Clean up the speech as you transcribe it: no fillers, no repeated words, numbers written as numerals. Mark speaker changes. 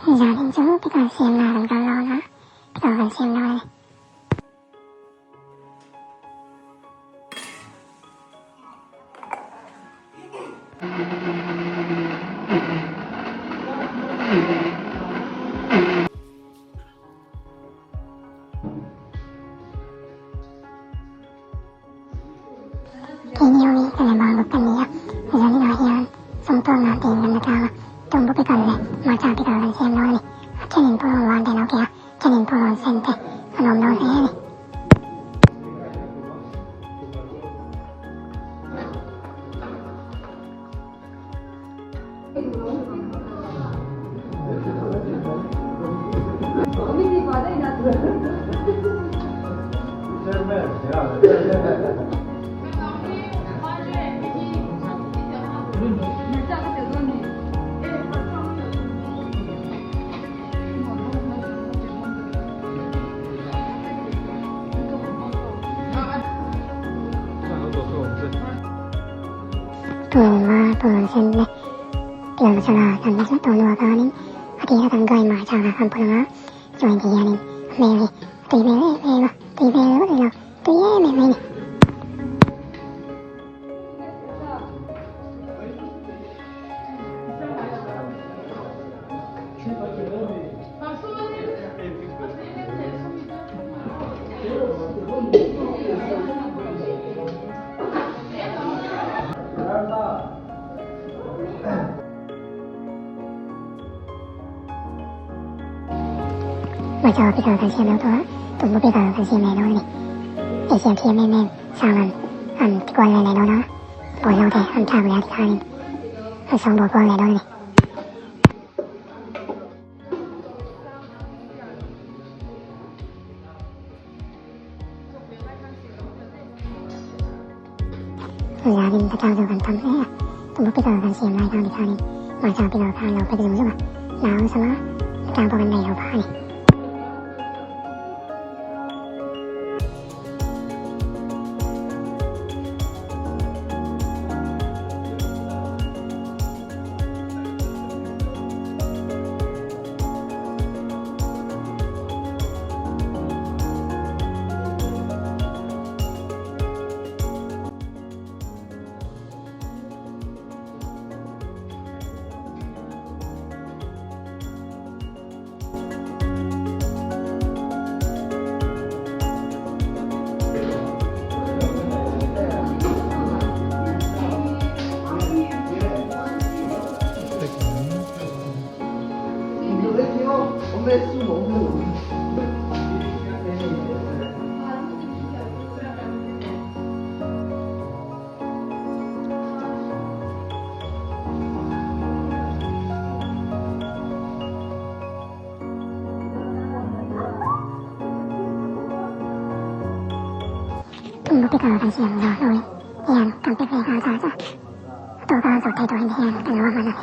Speaker 1: Giờ đến chỗ cái cần xem nào làm cao lo nữa. Cái cần xem lo này. Cái nhiều đi, cái này bảo bực cần gì á. Bây giờ đi nói hiền, xong tuần là tiền gần được cao. Tung bút cái cần này, mà chào cái cần xem lo này. Cho nên tôi hoàn thành nó kìa, cho nên tôi hoàn xem thế. Còn ông đâu thế này. tôi xem này tiền cho là thằng rất tôi nuôi con nên thì là thằng gây mà chào là thằng phụ nữ rồi thì gia đình mẹ thì tùy về mà tùy về bất kỳ nào tùy mẹ này mà cho bây giờ thằng xem đâu thôi tụi bây giờ thằng xem này đâu này để xem thêm em sao lần ăn cái quần này đâu đó buổi lâu thế ăn chào lại thì hai ăn xong buổi quần này đâu này gia đình ta chào giờ gần tâm thế à tụi bây giờ thằng xem lại thằng thì hai mà chào bây giờ thằng lâu bây giờ dùng giúp à nào sao á chào vào bên này đâu phải này một cái cờ thằng xem rồi thôi hiền cầm cái về ra ra tôi có sổ tay tôi hiền cái nó mà này